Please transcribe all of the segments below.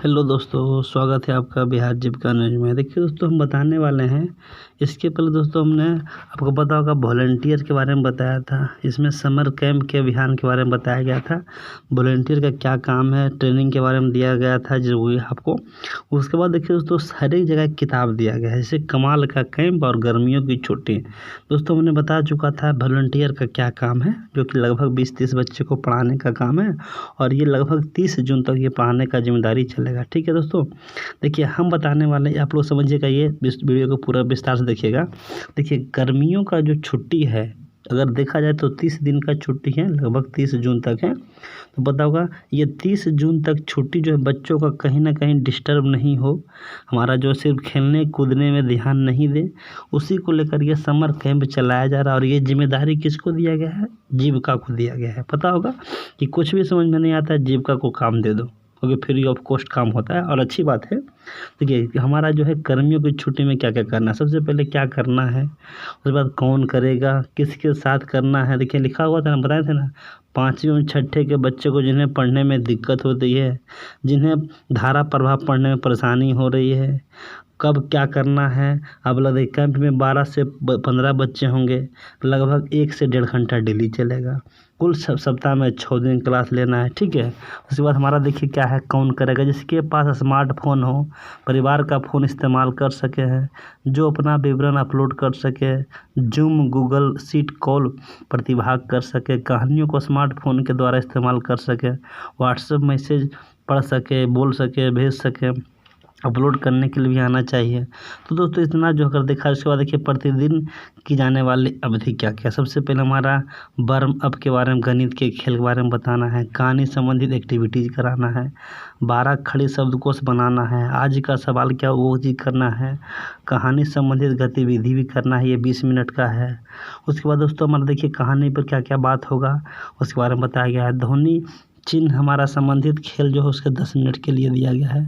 Hello दोस्तों, स्वागत है आपका बिहार जीविका न्यूज में। देखिए दोस्तों, हम बताने वाले हैं। इसके पहले दोस्तों हमने आपको पता होगा वॉलंटियर के बारे में बताया था। इसमें समर कैंप के अभियान के बारे में बताया गया था। वॉलंटियर का क्या काम है, ट्रेनिंग के बारे में दिया गया था जरूरी आपको। उसके बाद देखिए दोस्तों, हर एक जगह किताब दिया गया है, जैसे कमाल का कैंप और गर्मियों की छुट्टी। दोस्तों हमने बता चुका था वॉलंटियर का क्या काम है, जो कि लगभग 20-30 बच्चे को पढ़ाने का काम है। और ये लगभग 30 जून तक ये पढ़ाने का जिम्मेदारी चलेगा। ठीक है दोस्तों, देखिए हम बताने वाले, आप लोग समझिएगा, ये वीडियो को पूरा विस्तार से देखिएगा। देखिए गर्मियों का जो छुट्टी है, अगर देखा जाए तो 30 दिन का छुट्टी है, लगभग 30 जून तक है। तो पता होगा ये 30 जून तक छुट्टी जो है बच्चों का कहीं ना कहीं डिस्टर्ब नहीं हो, हमारा जो सिर्फ खेलने कूदने में ध्यान नहीं दे, उसी को लेकर ये समर कैंप चलाया जा रहा है। और ये जिम्मेदारी किसको दिया गया है? जीविका को दिया गया है। पता होगा कि कुछ भी समझ में नहीं आता है, जीविका को काम दे दो, क्योंकि फ्री ऑफ कॉस्ट काम होता है और अच्छी बात है। देखिए हमारा जो है गर्मियों की छुट्टी में क्या क्या करना है, सबसे पहले क्या करना है, उसके बाद कौन करेगा, किसके साथ करना है। देखिए लिखा हुआ था ना, बताए थे ना, 5वीं और 6ठे के बच्चे को जिन्हें पढ़ने में दिक्कत होती है, जिन्हें धारा प्रभाव पढ़ने में परेशानी हो रही है, कब क्या करना है। अब लगे कैंप में 12 से 15 बच्चे होंगे, लगभग 1 से 1.5 घंटा डेली चलेगा। कुल सप्ताह में 6 दिन क्लास लेना है। ठीक है, उसके बाद हमारा देखिए क्या है, कौन करेगा। जिसके पास स्मार्टफोन हो, परिवार का फ़ोन इस्तेमाल कर सके हैं, जो अपना विवरण अपलोड कर सके, जूम गूगल सीट कॉल प्रतिभाग कर सके, कहानियों को स्मार्टफोन के द्वारा इस्तेमाल कर सके, व्हाट्सएप मैसेज पढ़ सके, बोल सके, भेज सके, अपलोड करने के लिए भी आना चाहिए। तो दोस्तों इतना जो अगर देखा, उसके बाद देखिए प्रतिदिन की जाने वाली अवधि क्या क्या। सबसे पहले हमारा वार्म अप के बारे में, गणित के खेल के बारे में बताना है, कहानी संबंधित एक्टिविटीज़ कराना है, 12 खड़ी शब्दकोश बनाना है, आज का सवाल क्या वो चीज़ करना है, कहानी संबंधित गतिविधि भी करना है, ये 20 मिनट का है। उसके बाद दोस्तों हमारा देखिए कहानी पर क्या क्या बात होगा, उसके बारे में बताया गया है। ध्वनि चिन्ह हमारा संबंधित खेल जो है उसके 10 मिनट के लिए दिया गया है।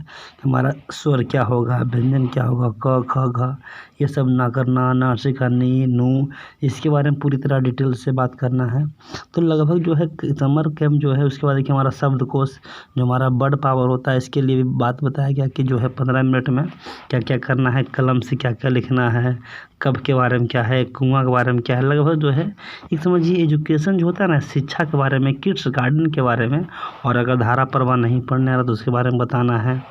हमारा स्वर क्या होगा, व्यंजन क्या होगा, क ख घ, ये सब ना करना, नासिका नी नू, इसके बारे में पूरी तरह डिटेल से बात करना है। तो लगभग जो है समर कैंप जो है, उसके बाद देखिए हमारा शब्दकोश जो हमारा वर्ड पावर होता है, इसके लिए भी बात बताया गया कि जो है 15 मिनट में क्या क्या करना है, कलम से क्या क्या लिखना है, कब के बारे में क्या है, कुआं के बारे में क्या है। लगभग जो है एक समझिए एजुकेशन जो होता है ना, शिक्षा के बारे में, किड्स गार्डन के बारे में। और अगर धारा प्रवाह नहीं पढ़ने आ रहा तो उसके बारे में बताना है।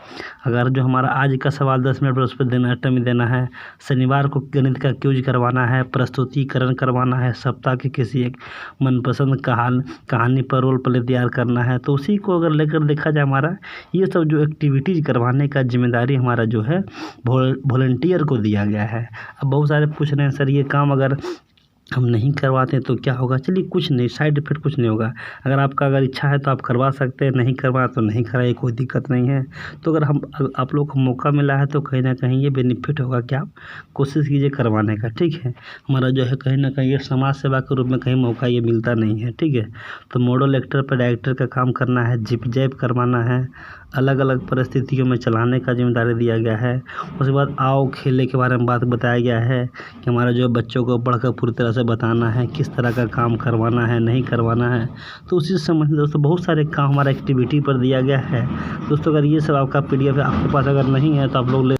अगर जो हमारा आज का सवाल 10 मिनट पर उस पर देना, अटमी देना है। शनिवार को गणित का क्विज करवाना है, प्रस्तुतिकरण करवाना है, सप्ताह के किसी एक मनपसंद कहानी पर रोल प्ले तैयार करना है। तो उसी को अगर लेकर देखा जाए, हमारा ये सब जो एक्टिविटीज़ करवाने का जिम्मेदारी हमारा जो है वॉलंटियर को दिया गया है। अब बहुत सारे पूछ रहे हैं सर ये काम अगर हम नहीं करवाते तो क्या होगा। चलिए कुछ नहीं, साइड इफेक्ट कुछ नहीं होगा। अगर आपका अगर इच्छा है तो आप करवा सकते हैं, नहीं करवा तो नहीं कराइए, कोई दिक्कत नहीं है। तो अगर आप लोग को मौका मिला है तो कहीं ना कहीं ये बेनिफिट होगा कि आप कोशिश कीजिए करवाने का। ठीक है, हमारा जो है कहीं ना कहीं ये समाज सेवा के रूप में कहीं मौका ये मिलता नहीं है। ठीक है, तो मॉडल एक्टर पर डायरेक्टर का काम करना है, जिप जैप करवाना है, अलग अलग परिस्थितियों में चलाने का जिम्मेदारी दिया गया है। उसके बाद आओ खेले के बारे में बात बताया गया है कि हमारा जो बच्चों को पढ़कर पूरी तरह से बताना है, किस तरह का काम करवाना है, नहीं करवाना है। तो उसी से संबंधित दोस्तों बहुत सारे काम हमारा एक्टिविटी पर दिया गया है। दोस्तों अगर ये सब आपका PDF आपके पास अगर नहीं है तो आप लोग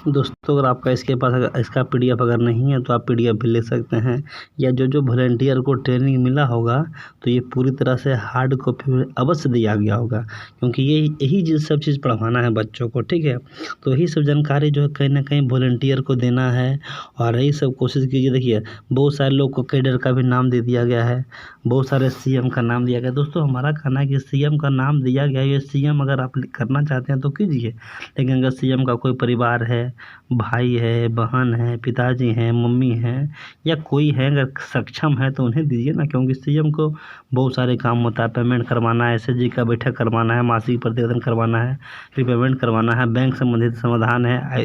दोस्तों अगर आपका इसके पास अगर इसका PDF अगर नहीं है तो आप PDF भी ले सकते हैं। या जो वॉलंटियर को ट्रेनिंग मिला होगा तो ये पूरी तरह से हार्ड कॉपी में अवश्य दिया गया होगा, क्योंकि यही सब चीज़ पढ़वाना है बच्चों को। ठीक है, तो यही सब जानकारी जो है कहीं ना कहीं वॉलंटियर को देना है। और यही सब कोशिश कीजिए। देखिए बहुत सारे लोग को कैडर का भी नाम दे दिया गया है, बहुत सारे CM का नाम दिया गया। दोस्तों हमारा कहना है कि CM का नाम दिया गया है, ये CM अगर आप करना चाहते हैं तो कीजिए। लेकिन अगर CM का कोई परिवार है, भाई है, बहन है, पिताजी हैं, मम्मी हैं, या कोई है अगर सक्षम है तो उन्हें दीजिए ना, क्योंकि CM को बहुत सारे काम होता है। पेमेंट करवाना है, SHG का बैठक करवाना है, मासिक प्रतिवेदन करवाना है, रिपेमेंट करवाना है, बैंक संबंधित समाधान है,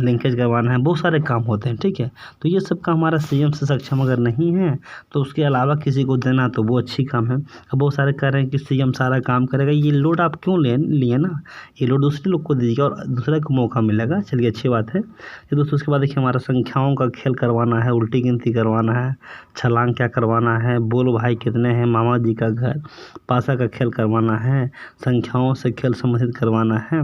लिंकेज करवाना है, बहुत सारे काम होते हैं। ठीक है, तो ये सब काम हमारा CM से सक्षम अगर नहीं है तो उसके अलावा किसी को देना तो वो अच्छी काम है। अब बहुत सारे कह रहे हैं कि CM सारा काम करेगा, ये लोड आप क्यों लिए ना, ये लोड दूसरे लोग को दीजिएगा और दूसरे को मौका मिलेगा। चलिए अच्छी बात है। तो दोस्तों उसके बाद देखिए हमारा संख्याओं का खेल करवाना है, उल्टी गिनती करवाना है, छलांग क्या करवाना है, बोल भाई कितने हैं, मामा जी का घर, पासा का खेल करवाना है, संख्याओं से खेल संबंधित करवाना है।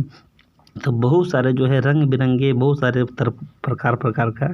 तो बहुत सारे जो है रंग बिरंगे बहुत सारे प्रकार का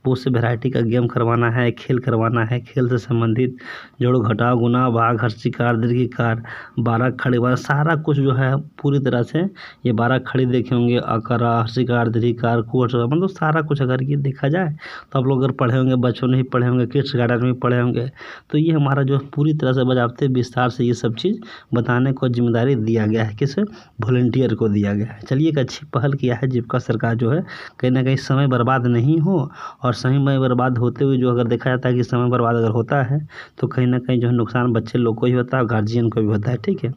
बहुत से वैरायटी का गेम करवाना है, खेल करवाना है। खेल से संबंधित जोड़ घटाव गुणा भाग हर्षिकार दीर्घिकार 12 खड़ी वाला सारा कुछ जो है पूरी तरह से ये 12 खड़ी देखे होंगे, अकरा हर्षिकार दीर्घिकार कोट मतलब सारा कुछ अगर ये देखा जाए तो आप लोग अगर पढ़े होंगे, बच्चों ने ही पढ़े होंगे, किड्स गार्डन में पढ़े होंगे। तो ये हमारा जो पूरी तरह से बजाते विस्तार से ये सब चीज़ बताने को जिम्मेदारी दिया गया है, किस वॉलंटियर को दिया गया है। चलिए एक अच्छी पहल किया है जीविका सरकार जो है, कहीं ना कहीं समय बर्बाद नहीं हो और समय बर्बाद होते हुए जो अगर देखा जाता है कि समय बर्बाद अगर होता है तो कहीं ना कहीं जो है नुकसान बच्चे लोग को ही होता है और गार्जियन को भी होता है। ठीक है,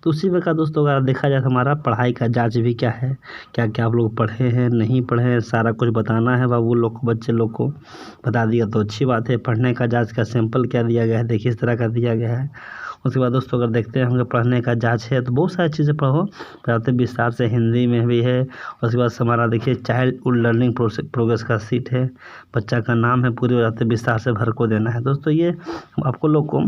तो उसी प्रकार दोस्तों अगर देखा जाए तो हमारा पढ़ाई का जांच भी क्या है, क्या क्या आप लोग पढ़े हैं नहीं पढ़े हैं सारा कुछ बताना है बाबू लोग को, बच्चे लोग को बता दिया तो अच्छी बात है। पढ़ने का जांच का सैंपल क्या दिया गया है, देखिए इस तरह का दिया गया है। उसके बाद दोस्तों अगर देखते हैं हम पढ़ने का जांच है तो बहुत सारी चीज़ें पढ़ो, बताते विस्तार से हिंदी में भी है। उसके बाद हमारा देखिए चाइल्ड लर्निंग प्रोग्रेस का सीट है, बच्चा का नाम है, पूरे बताते विस्तार से भर को देना है। दोस्तों ये आपको लोग को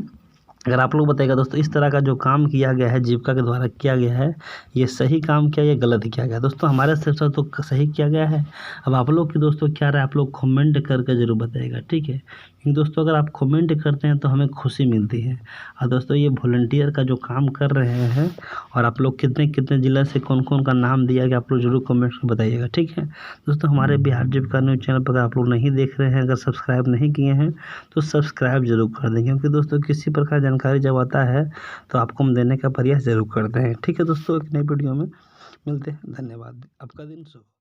अगर आप लोग बताइएगा दोस्तों इस तरह का जो काम किया गया है जीविका के द्वारा किया गया है, ये सही काम किया या गलत किया गया दोस्तों, हमारे से तो सही किया गया है। अब आप लोग की दोस्तों क्या रहा है आप लोग कमेंट करके ज़रूर बताइएगा। ठीक है, क्योंकि दोस्तों अगर आप कमेंट करते हैं तो हमें खुशी मिलती है। और दोस्तों ये वॉलंटियर का जो काम कर रहे हैं और आप लोग कितने कितने ज़िला से कौन कौन का नाम दिया गया आप लोग ज़रूर कमेंट में बताइएगा। ठीक है दोस्तों, हमारे बिहार जीविका न्यूज़ चैनल पर अगर आप लोग नहीं देख रहे हैं, अगर सब्सक्राइब नहीं किए हैं तो सब्सक्राइब जरूर कर दें, क्योंकि दोस्तों किसी प्रकार जानकारी जब आता है तो आपको हम देने का प्रयास जरूर करते हैं। ठीक है दोस्तों, एक नई वीडियो में मिलते हैं, धन्यवाद, आपका दिन शुभ हो।